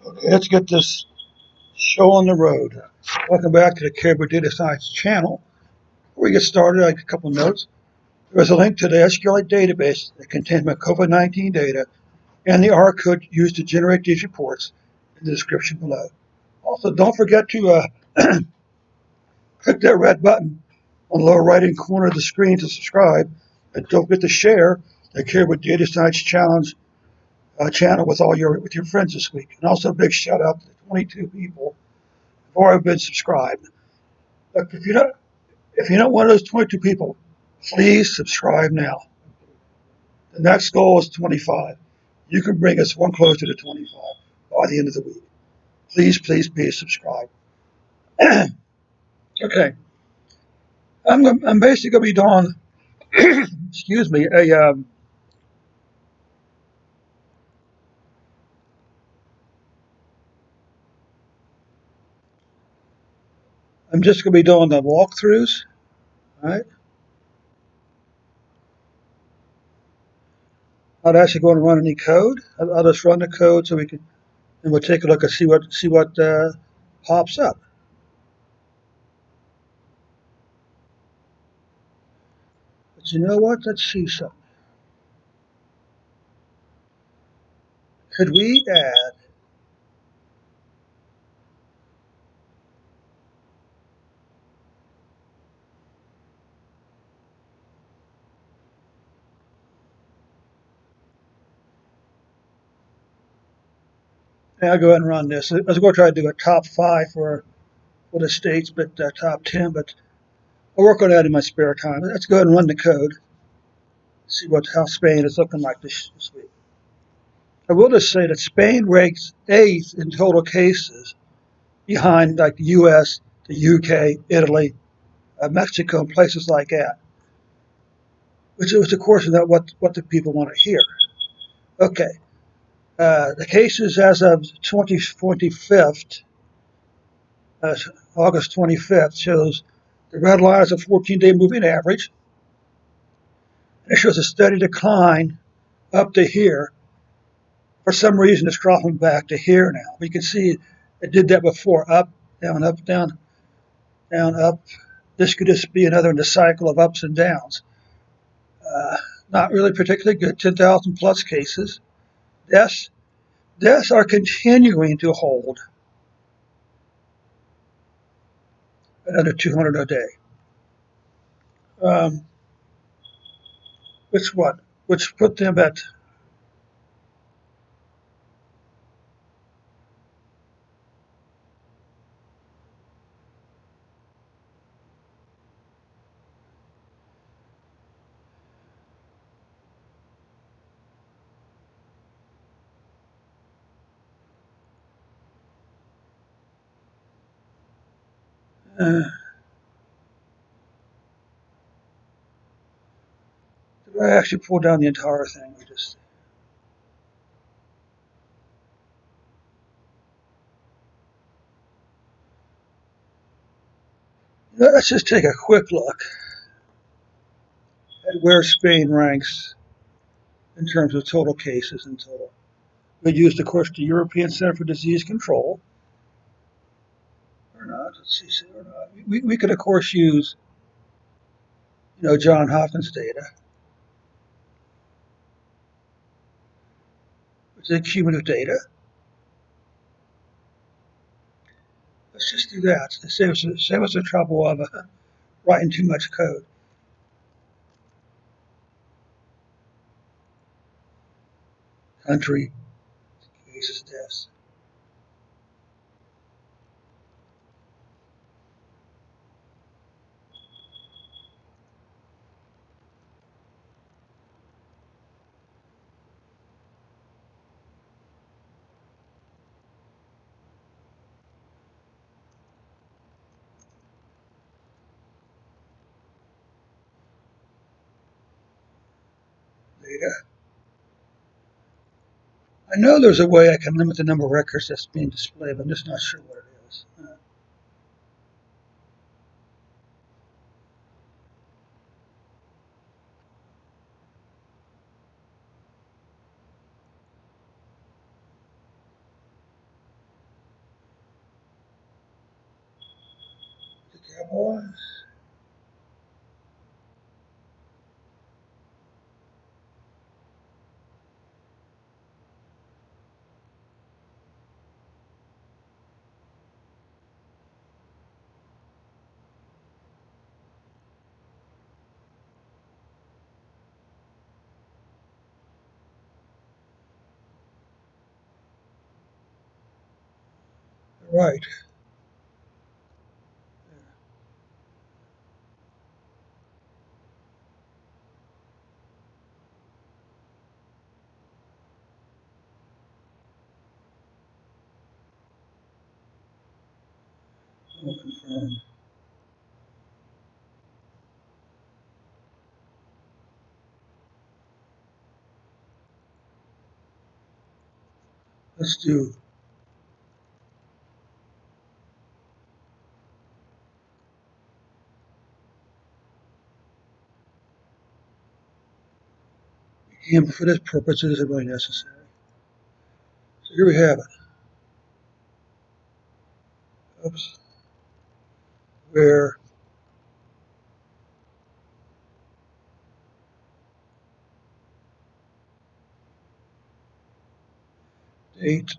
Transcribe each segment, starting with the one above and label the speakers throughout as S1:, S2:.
S1: Okay, let's get this show on the road. Welcome back to the Caribou Data Science channel. Before we get started, like a couple of notes. There is a link to the SQLite database that contains my COVID-19 data and the R code used to generate these reports in the description below. Also, don't forget to click that red button on the lower right-hand corner of the screen to subscribe, and don't forget to share the Caribou Data Science Challenge channel with with your friends this week. And also a big shout out to the 22 people who've already been subscribed. Look, if you're not one of those 22 people, please subscribe now. The next goal is 25. You can bring us one closer to 25 by the end of the week. Please, please, please subscribe. Okay, I'm basically going to be doing, excuse me, I'm just going to be doing the walkthroughs. All right, not actually going to run any code. I'll just run the code so we can, and we'll take a look and see what pops up. But you know what? Let's see something. Could we add? I'll go ahead and run this. I was going to try to do a top 5 for the states, but top 10. But I'll work on that in my spare time. Let's go ahead and run the code. See how Spain is looking like this week. I will just say that Spain ranks 8th in total cases, behind like the U.S., the U.K., Italy, Mexico, and places like that. Which of course is not what the people want to hear. Okay, the cases as of 25th, August 25th, shows the red line is a 14-day moving average. It shows a steady decline up to here. For some reason, it's dropping back to here now. But you can see it did that before, up, down, down, up. This could just be another in the cycle of ups and downs. Not really particularly good, 10,000 plus cases. Deaths are continuing to hold at under 200 a day. Um, which put them at, did I actually pull down the entire thing? Let's just take a quick look at where Spain ranks in terms of total cases in total. We used, of course, the European Center for Disease Control, or not. Let's see, or not. We could, of course, use John Hopkins data, which is cumulative data. Let's just do that. Save us the trouble of writing too much code. Country, cases, deaths. Data. I know there's a way I can limit the number of records that's being displayed, but I'm just not sure what it is. Capitalize. Right. We'll confirm. Let's do but for this purpose it isn't really necessary. So here we have it. Oops. Where date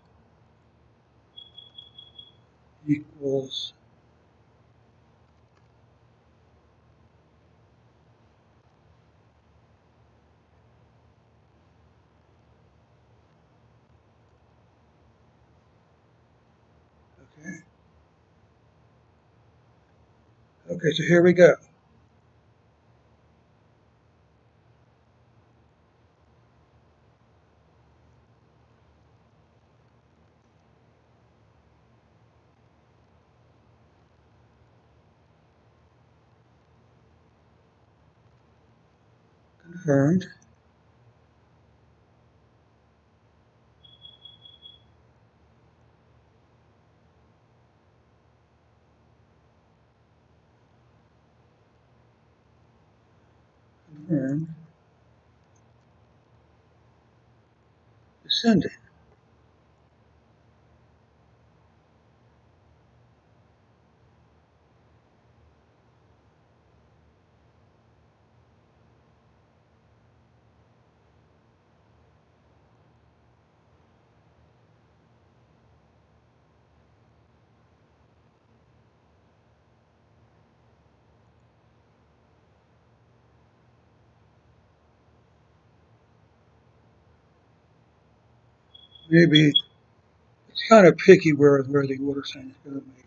S1: equals okay. Okay, so here we go. Confirmed. Confirmed. Descending. Maybe it's kind of picky where the order signs go, maybe.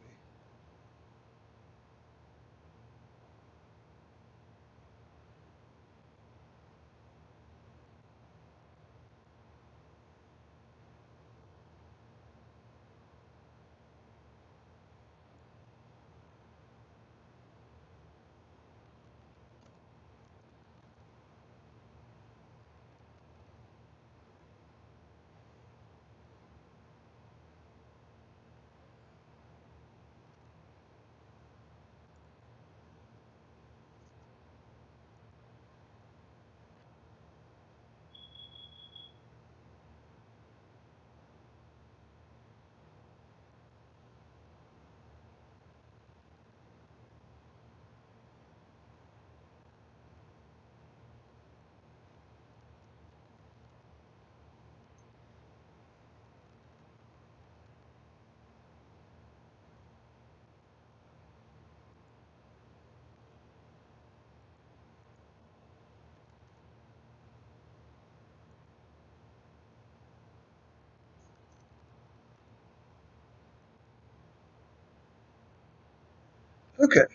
S1: Okay.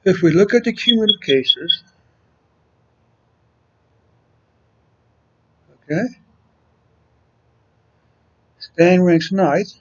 S1: If we look at the cumulative cases, okay, Stan ranks ninth.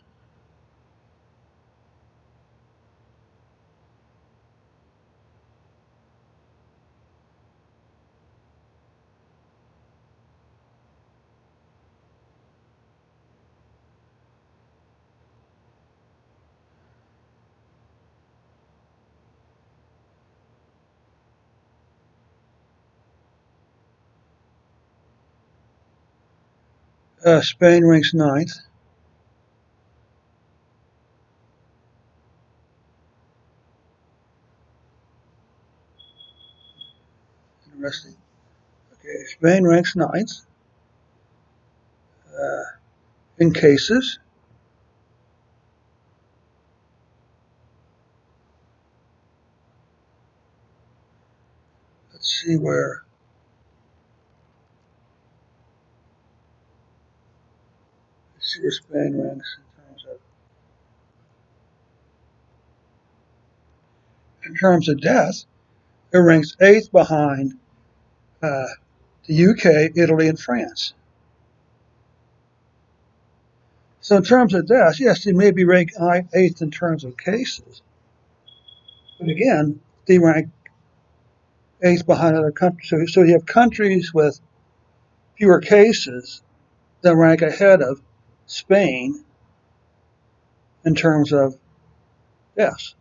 S1: Spain ranks ninth. interesting. Okay, Spain ranks ninth in cases. Let's see where Spain ranks in terms of death. It ranks eighth behind the UK, Italy, and France. So in terms of deaths, yes, they may be ranked eighth in terms of cases, but again, they rank eighth behind other countries. So you have countries with fewer cases that rank ahead of Spain in terms of deaths.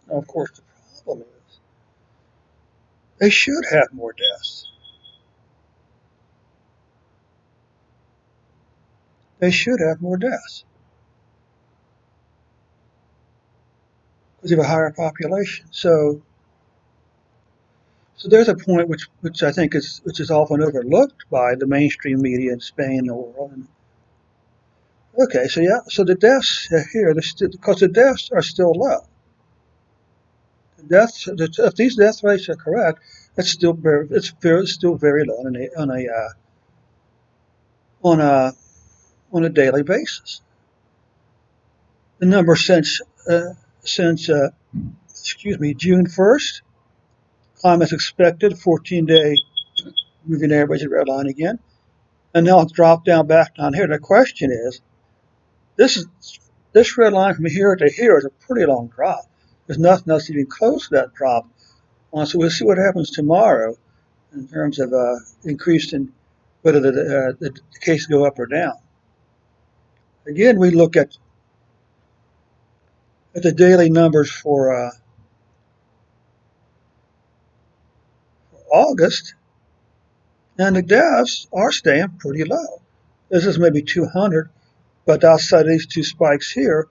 S1: Now, of course, the problem is they should have more deaths. They should have more deaths because you have a higher population. So there's a point which I think is often overlooked by the mainstream media in Spain and the world. And, okay, so yeah, so the deaths here, because the deaths are still low. If these death rates are correct, it's still very low on a on a daily basis. The number since excuse me June 1st, climate's expected 14-day moving average red line again, and now it's dropped down back down here. The question is, this is this red line from here to here is a pretty long drop. There's nothing else even close to that drop. So we'll see what happens tomorrow in terms of increase in whether the cases go up or down. Again, we look at the daily numbers for August, and the deaths are staying pretty low. This is maybe 200, but outside of these two spikes here,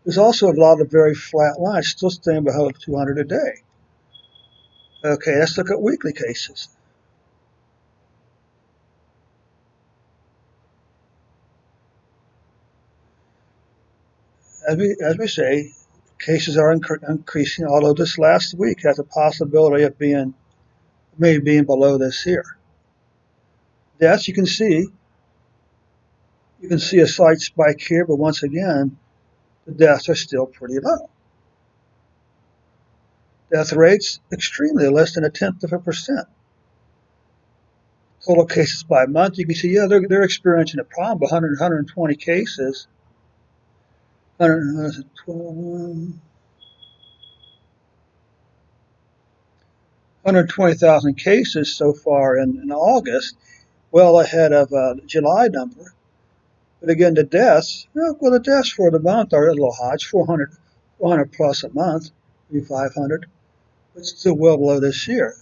S1: there's also a lot of very flat lines still staying below 200 a day. Okay, let's look at weekly cases. As we say, cases are increasing, although this last week has a possibility of maybe being below this here. Deaths, you can see a slight spike here, but once again, the deaths are still pretty low. Death rates extremely less than 0.1%. Total cases by month, you can see, yeah, they're experiencing a problem. 120 cases, 120,000 cases so far in August, well ahead of the July number. But again, the deaths, the deaths for the month are a little high. It's 400 plus a month, maybe 500, but still well below this year.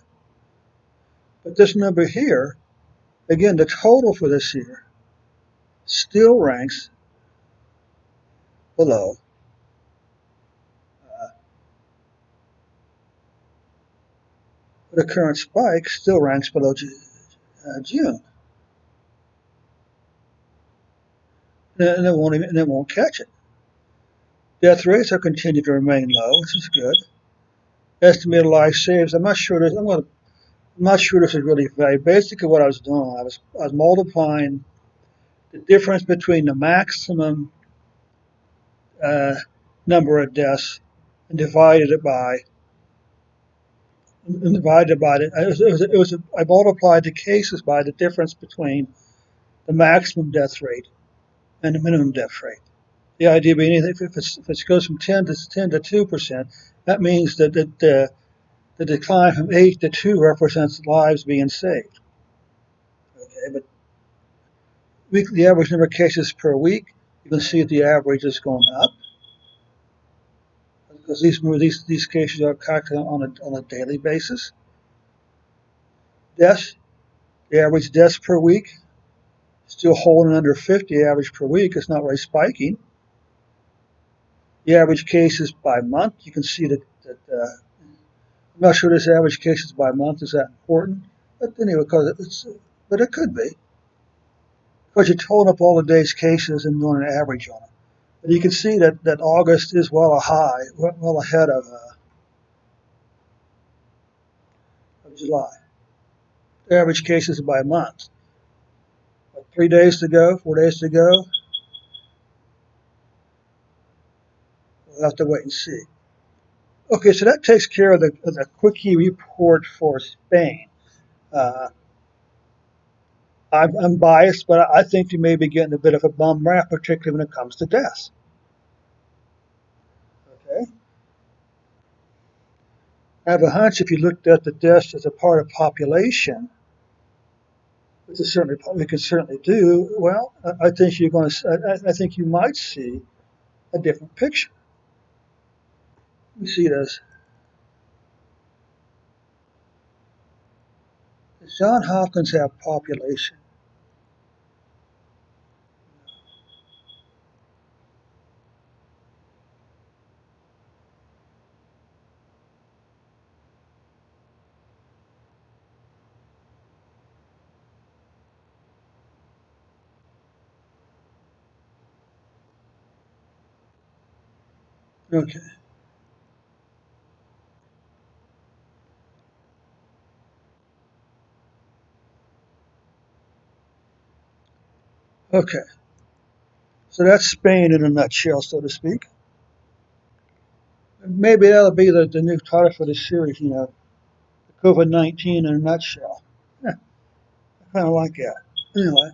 S1: But this number here, again, the total for this year still ranks below the current spike, still ranks below June. And it won't catch it. Death rates are continuing to remain low, which is good. Estimated life saves. I'm not sure this is really vague. Basically, what I was doing, I was multiplying the difference between the maximum number of deaths and divided it by I multiplied the cases by the difference between the maximum death rate and the minimum death rate. The idea being, if it goes from 10 to 2%, that means that the decline from 8 to 2 represents lives being saved. Okay, but the average number of cases per week, You can see that the average is going up because these cases are calculated on a daily basis. Deaths, the average deaths per week, still holding under 50 average per week. It's not really spiking. The average cases by month, you can see that I'm not sure this average cases by month is that important, but anyway, but it could be because you're totaling up all the day's cases and doing an average on it. But you can see that August is well ahead of July. The average cases by month. But 3 days to go, 4 days to go. We'll have to wait and see. Okay, so that takes care of the quickie report for Spain. Uh, I'm biased, but I think you may be getting a bit of a bum rap, particularly when it comes to deaths. Okay, I have a hunch if you looked at the deaths as a part of population, which is certainly we could certainly do. Well, I think you're going to. I think you might see a different picture. You see it as does John Hopkins have population? Okay, okay. So that's Spain in a nutshell, so to speak. Maybe that'll be the new title for the series. COVID-19 in a nutshell. Yeah, I kind of like that. Anyway.